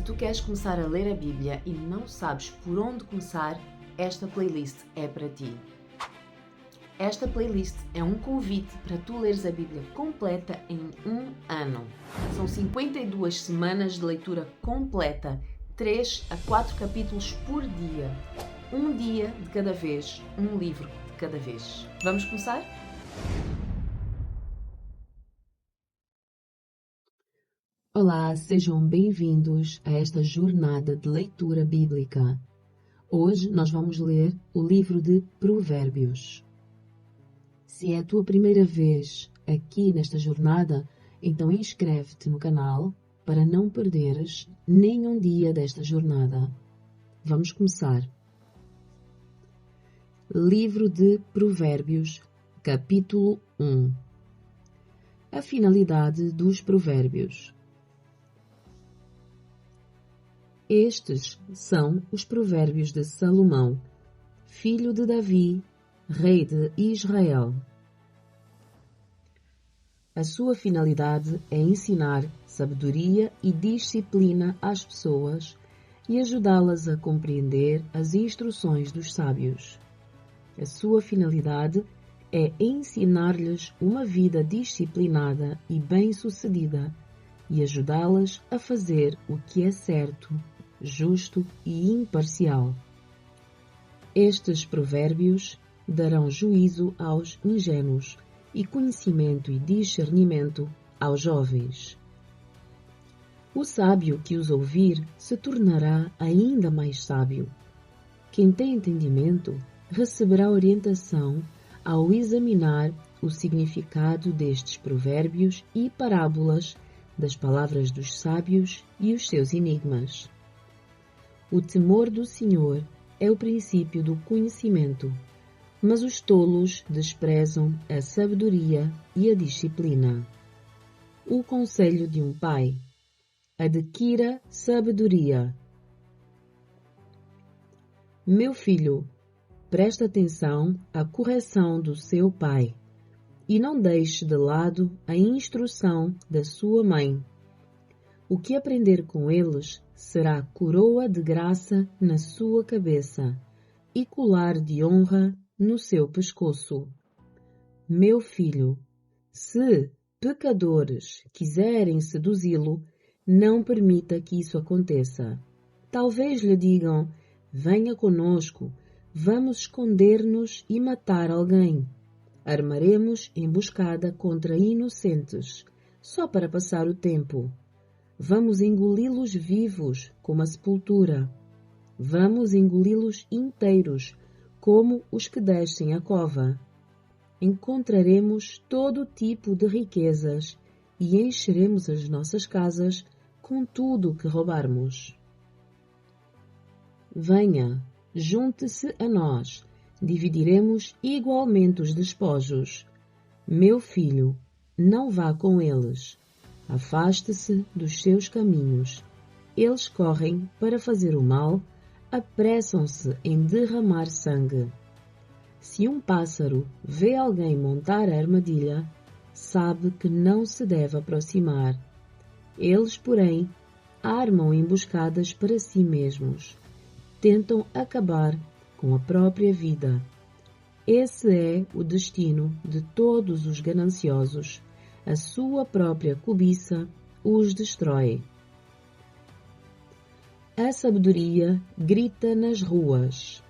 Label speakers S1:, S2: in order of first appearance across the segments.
S1: Se tu queres começar a ler a Bíblia e não sabes por onde começar, esta playlist é para ti. Esta playlist é um convite para tu leres a Bíblia completa em um ano. São 52 semanas de leitura completa, 3 a 4 capítulos por dia. Um dia de cada vez, um livro de cada vez. Vamos começar? Olá, sejam bem-vindos a esta jornada de leitura bíblica. Hoje nós vamos ler o livro de Provérbios. Se é a tua primeira vez aqui nesta jornada, então inscreve-te no canal para não perderes nenhum dia desta jornada. Vamos começar. Livro de Provérbios, capítulo 1. A finalidade dos provérbios. Estes são os provérbios de Salomão, filho de Davi, rei de Israel. A sua finalidade é ensinar sabedoria e disciplina às pessoas e ajudá-las a compreender as instruções dos sábios. A sua finalidade é ensinar-lhes uma vida disciplinada e bem-sucedida e ajudá-las a fazer o que é certo, justo e imparcial. Estes provérbios darão juízo aos ingênuos e conhecimento e discernimento aos jovens. O sábio que os ouvir se tornará ainda mais sábio. Quem tem entendimento receberá orientação ao examinar o significado destes provérbios e parábolas das palavras dos sábios e os seus enigmas. O temor do Senhor é o princípio do conhecimento, mas os tolos desprezam a sabedoria e a disciplina. O conselho de um pai: adquira sabedoria. Meu filho, presta atenção à correção do seu pai e não deixe de lado a instrução da sua mãe. O que aprender com eles será coroa de graça na sua cabeça e colar de honra no seu pescoço. Meu filho, se pecadores quiserem seduzi-lo, não permita que isso aconteça. Talvez lhe digam: venha conosco, vamos esconder-nos e matar alguém. Armaremos emboscada contra inocentes, só para passar o tempo. Vamos engoli-los vivos, como a sepultura. Vamos engoli-los inteiros, como os que descem a cova. Encontraremos todo tipo de riquezas e encheremos as nossas casas com tudo o que roubarmos. Venha, junte-se a nós, dividiremos igualmente os despojos. Meu filho, não vá com eles. Afaste-se dos seus caminhos. Eles correm para fazer o mal, apressam-se em derramar sangue. Se um pássaro vê alguém montar a armadilha, sabe que não se deve aproximar. Eles, porém, armam emboscadas para si mesmos. Tentam acabar com a própria vida. Esse é o destino de todos os gananciosos. A sua própria cobiça os destrói. A sabedoria grita nas ruas.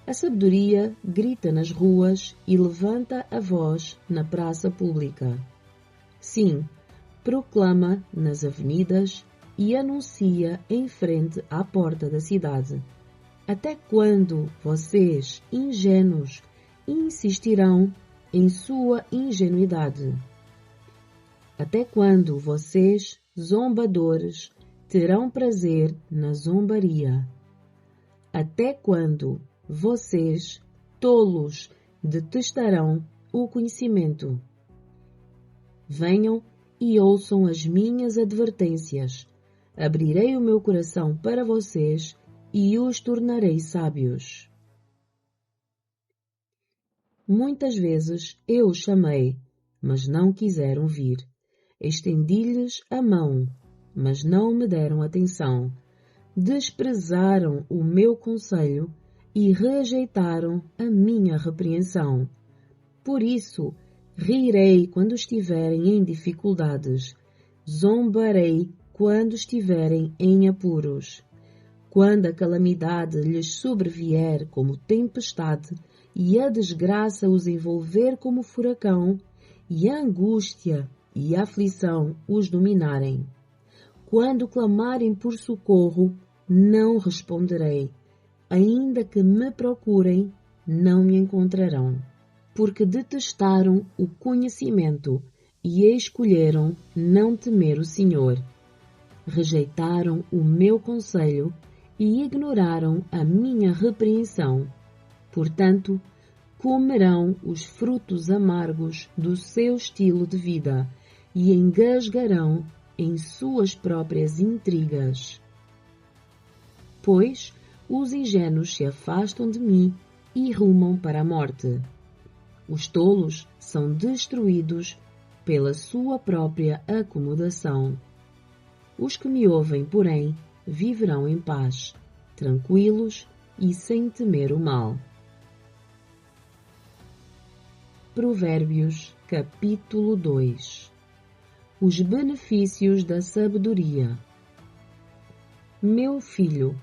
S1: A sabedoria grita nas ruas e levanta a voz na praça pública. Sim, proclama nas avenidas e anuncia em frente à porta da cidade. Até quando vocês, ingênuos, insistirão em sua ingenuidade? Até quando vocês, zombadores, terão prazer na zombaria? Até quando vocês, tolos, detestarão o conhecimento? Venham e ouçam as minhas advertências. Abrirei o meu coração para vocês e os tornarei sábios. Muitas vezes eu os chamei, mas não quiseram vir. Estendi-lhes a mão, mas não me deram atenção. Desprezaram o meu conselho e rejeitaram a minha repreensão. Por isso, rirei quando estiverem em dificuldades, zombarei quando estiverem em apuros. Quando a calamidade lhes sobrevier como tempestade e a desgraça os envolver como furacão, e a angústia e a aflição os dominarem. Quando clamarem por socorro, não responderei. Ainda que me procurem, não me encontrarão. Porque detestaram o conhecimento e escolheram não temer o Senhor. Rejeitaram o meu conselho e ignoraram a minha repreensão. Portanto, comerão os frutos amargos do seu estilo de vida e engasgarão em suas próprias intrigas. Pois os ingênuos se afastam de mim e rumam para a morte. Os tolos são destruídos pela sua própria acomodação. Os que me ouvem, porém, viverão em paz, tranquilos e sem temer o mal. Provérbios, capítulo 2. Os benefícios da sabedoria. Meu filho,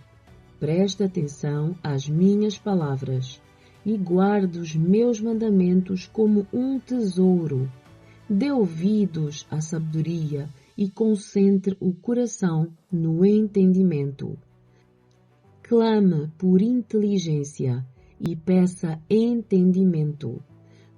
S1: presta atenção às minhas palavras e guarda os meus mandamentos como um tesouro. Dê ouvidos à sabedoria e concentre o coração no entendimento. Clame por inteligência e peça entendimento.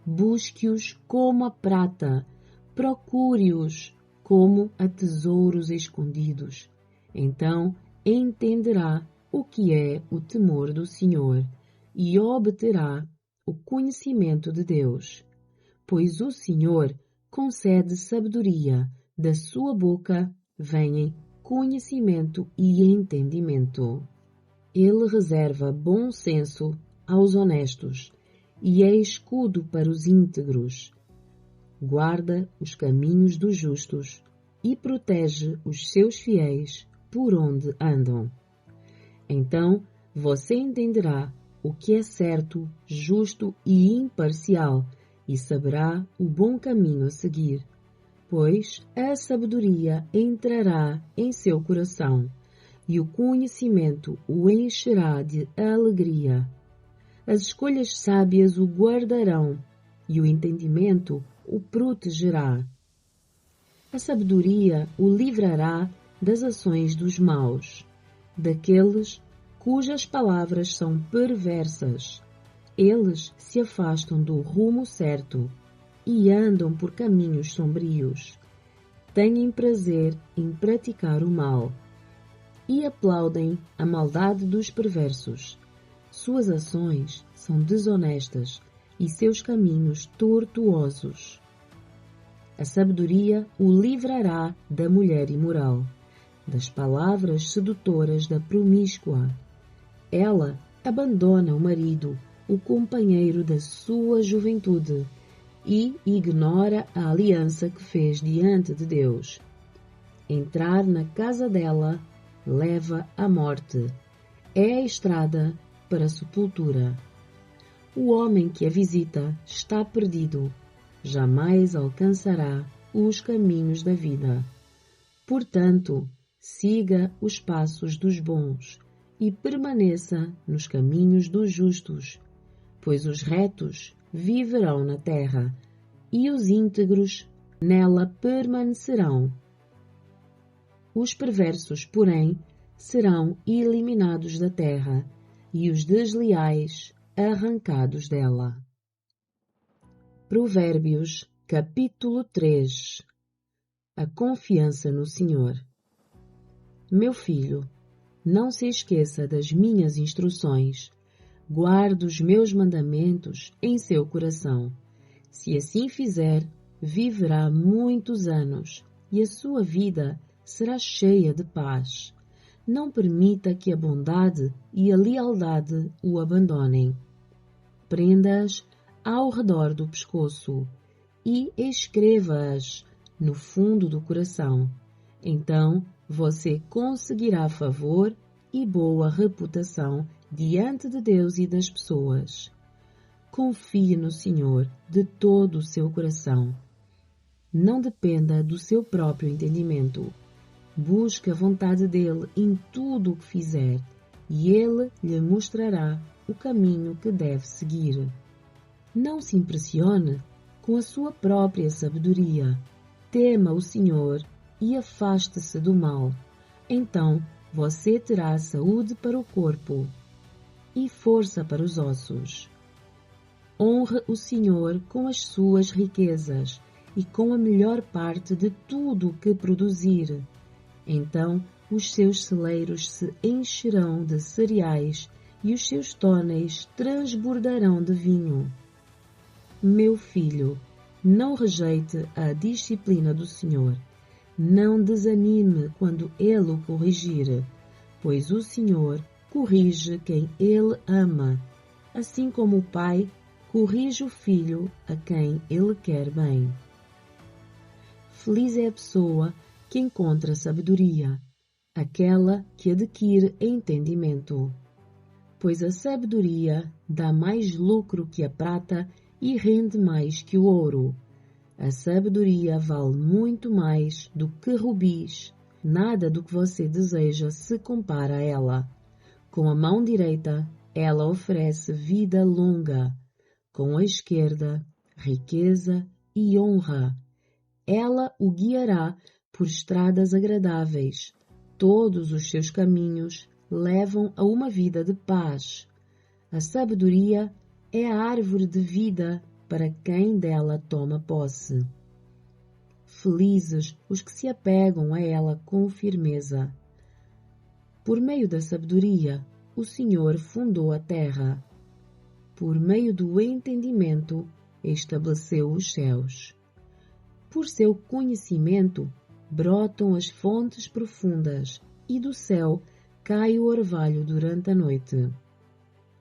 S1: Busque-os como a prata, procure-os como a tesouros escondidos. Então entenderá o que é o temor do Senhor e obterá o conhecimento de Deus. Pois o Senhor concede sabedoria, da sua boca vêm conhecimento e entendimento. Ele reserva bom senso aos honestos e é escudo para os íntegros. Guarda os caminhos dos justos e protege os seus fiéis por onde andam. Então você entenderá o que é certo, justo e imparcial e saberá o bom caminho a seguir, pois a sabedoria entrará em seu coração e o conhecimento o encherá de alegria. As escolhas sábias o guardarão e o entendimento o protegerá. A sabedoria o livrará das ações dos maus, daqueles cujas palavras são perversas. Eles se afastam do rumo certo e andam por caminhos sombrios. Têm prazer em praticar o mal e aplaudem a maldade dos perversos. Suas ações são desonestas e seus caminhos tortuosos. A sabedoria o livrará da mulher imoral, das palavras sedutoras da promíscua. Ela abandona o marido, o companheiro da sua juventude, e ignora a aliança que fez diante de Deus. Entrar na casa dela leva à morte. É a estrada para a sepultura. O homem que a visita está perdido. Jamais alcançará os caminhos da vida. Portanto, siga os passos dos bons e permaneça nos caminhos dos justos, pois os retos viverão na terra e os íntegros nela permanecerão. Os perversos, porém, serão eliminados da terra e os desleais arrancados dela. Provérbios, capítulo 3. A confiança no Senhor. Meu filho, não se esqueça das minhas instruções. Guarde os meus mandamentos em seu coração. Se assim fizer, viverá muitos anos e a sua vida será cheia de paz. Não permita que a bondade e a lealdade o abandonem. Prenda-as ao redor do pescoço e escreva-as no fundo do coração. Então você conseguirá favor e boa reputação diante de Deus e das pessoas. Confie no Senhor de todo o seu coração. Não dependa do seu próprio entendimento. Busque a vontade dele em tudo o que fizer, e ele lhe mostrará o caminho que deve seguir. Não se impressione com a sua própria sabedoria. Tema o Senhor e afaste-se do mal. Então você terá saúde para o corpo e força para os ossos. Honre o Senhor com as suas riquezas e com a melhor parte de tudo o que produzir. Então os seus celeiros se encherão de cereais e os seus tonéis transbordarão de vinho. Meu filho, não rejeite a disciplina do Senhor. Não desanime quando Ele o corrigir, pois o Senhor corrige quem Ele ama, assim como o pai corrige o filho a quem Ele quer bem. Feliz é a pessoa que encontra sabedoria, aquela que adquire entendimento, pois a sabedoria dá mais lucro que a prata e rende mais que o ouro. A sabedoria vale muito mais do que rubis. Nada do que você deseja se compara a ela. Com a mão direita, ela oferece vida longa. Com a esquerda, riqueza e honra. Ela o guiará por estradas agradáveis. Todos os seus caminhos levam a uma vida de paz. A sabedoria é a árvore de vida para quem dela toma posse. Felizes os que se apegam a ela com firmeza. Por meio da sabedoria, o Senhor fundou a terra. Por meio do entendimento, estabeleceu os céus. Por seu conhecimento, brotam as fontes profundas, e do céu cai o orvalho durante a noite.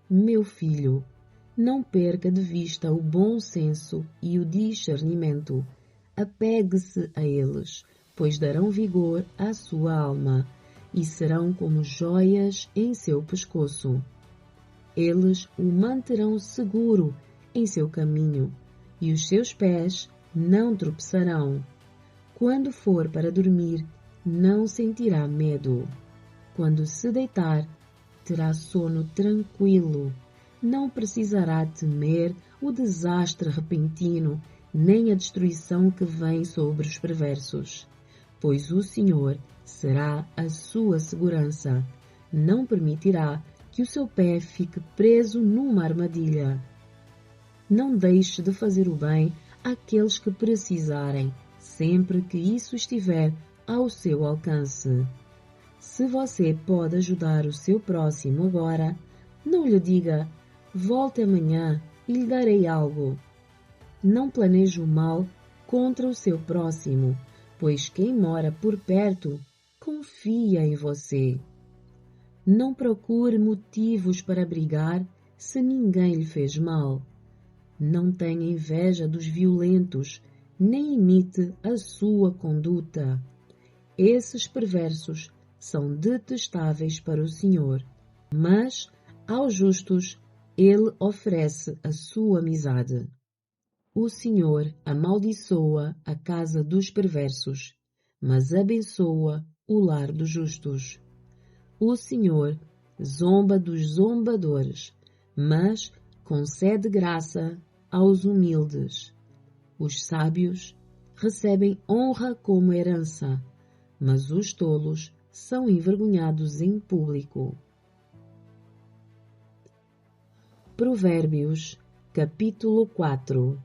S1: Meu filho, não perca de vista o bom senso e o discernimento. Apegue-se a eles, pois darão vigor à sua alma e serão como joias em seu pescoço. Eles o manterão seguro em seu caminho e os seus pés não tropeçarão. Quando for para dormir, não sentirá medo. Quando se deitar, terá sono tranquilo. Não precisará temer o desastre repentino, nem a destruição que vem sobre os perversos, pois o Senhor será a sua segurança. Não permitirá que o seu pé fique preso numa armadilha. Não deixe de fazer o bem àqueles que precisarem, sempre que isso estiver ao seu alcance. Se você pode ajudar o seu próximo agora, não lhe diga: volte amanhã e lhe darei algo. Não planeje o mal contra o seu próximo, pois quem mora por perto confia em você. Não procure motivos para brigar se ninguém lhe fez mal. Não tenha inveja dos violentos, nem imite a sua conduta. Esses perversos são detestáveis para o Senhor, mas aos justos Ele oferece a sua amizade. O Senhor amaldiçoa a casa dos perversos, mas abençoa o lar dos justos. O Senhor zomba dos zombadores, mas concede graça aos humildes. Os sábios recebem honra como herança, mas os tolos são envergonhados em público. Provérbios, capítulo 4.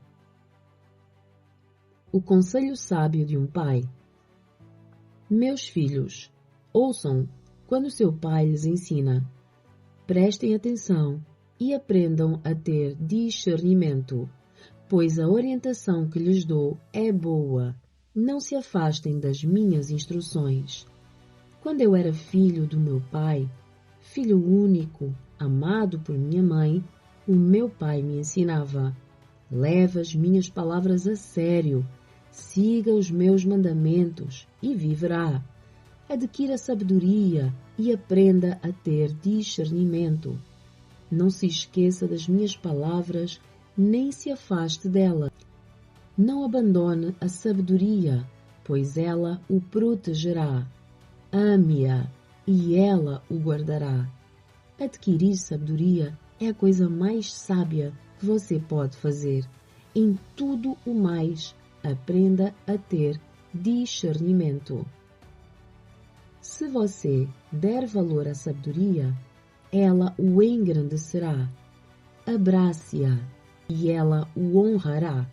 S1: O conselho sábio de um pai. Meus filhos, ouçam quando seu pai lhes ensina. Prestem atenção e aprendam a ter discernimento, pois a orientação que lhes dou é boa. Não se afastem das minhas instruções. Quando eu era filho do meu pai, filho único, amado por minha mãe, o meu pai me ensinava: leva as minhas palavras a sério, siga os meus mandamentos e viverá. Adquira sabedoria e aprenda a ter discernimento. Não se esqueça das minhas palavras, nem se afaste dela. Não abandone a sabedoria, pois ela o protegerá. Ame-a e ela o guardará. Adquirir sabedoria é a coisa mais sábia que você pode fazer. Em tudo o mais, aprenda a ter discernimento. Se você der valor à sabedoria, ela o engrandecerá. Abrace-a e ela o honrará.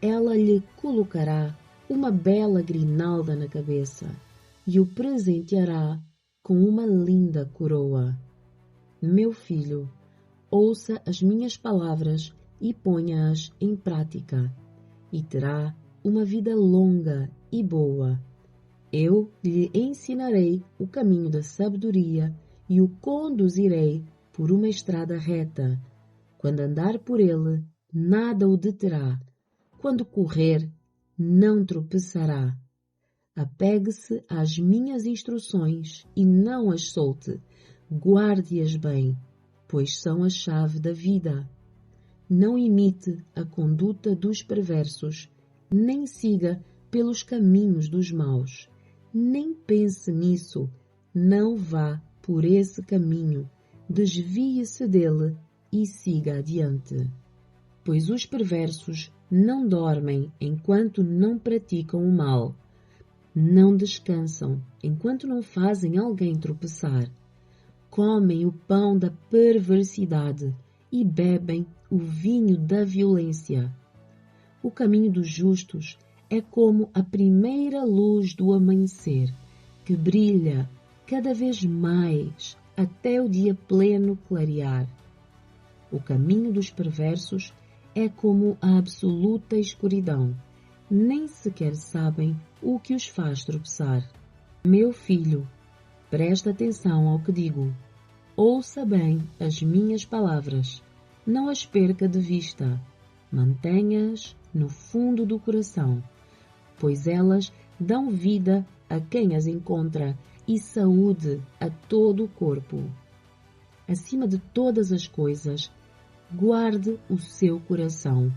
S1: Ela lhe colocará uma bela grinalda na cabeça e o presenteará com uma linda coroa. Meu filho, ouça as minhas palavras e ponha-as em prática, e terá uma vida longa e boa. Eu lhe ensinarei o caminho da sabedoria e o conduzirei por uma estrada reta. Quando andar por ele, nada o deterá. Quando correr, não tropeçará. Apegue-se às minhas instruções e não as solte. Guarde-as bem, pois são a chave da vida. Não imite a conduta dos perversos, nem siga pelos caminhos dos maus. Nem pense nisso, não vá por esse caminho, desvie-se dele e siga adiante. Pois os perversos não dormem enquanto não praticam o mal, não descansam enquanto não fazem alguém tropeçar. Comem o pão da perversidade e bebem o vinho da violência. O caminho dos justos é como a primeira luz do amanhecer, que brilha cada vez mais até o dia pleno clarear. O caminho dos perversos é como a absoluta escuridão, nem sequer sabem o que os faz tropeçar. Meu filho, presta atenção ao que digo. Ouça bem as minhas palavras. Não as perca de vista. Mantenha-as no fundo do coração, pois elas dão vida a quem as encontra e saúde a todo o corpo. Acima de todas as coisas, guarde o seu coração,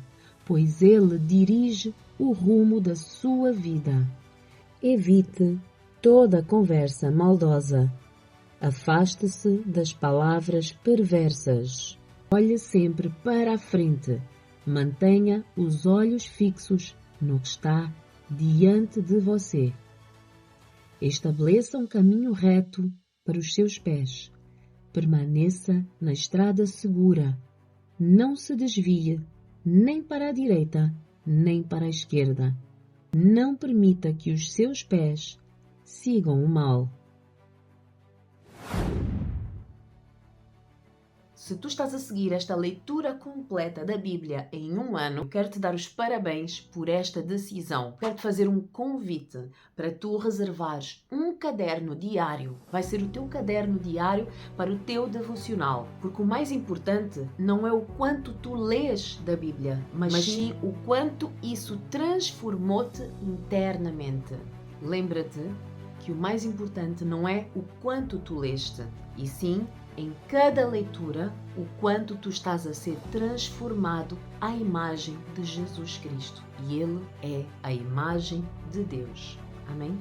S1: pois ele dirige o rumo da sua vida. Evite toda conversa maldosa. Afaste-se das palavras perversas. Olhe sempre para a frente. Mantenha os olhos fixos no que está diante de você. Estabeleça um caminho reto para os seus pés. Permaneça na estrada segura. Não se desvie nem para a direita, nem para a esquerda. Não permita que os seus pés sigam o mal. Se tu estás a seguir esta leitura completa da Bíblia em um ano, quero te dar os parabéns por esta decisão. Quero te fazer um convite para tu reservares um caderno diário. Vai ser o teu caderno diário para o teu devocional. Porque o mais importante não é o quanto tu lês da Bíblia, mas sim o quanto isso transformou-te internamente. Lembra-te que o mais importante não é o quanto tu leste, e sim, em cada leitura, o quanto tu estás a ser transformado à imagem de Jesus Cristo. E Ele é a imagem de Deus. Amém?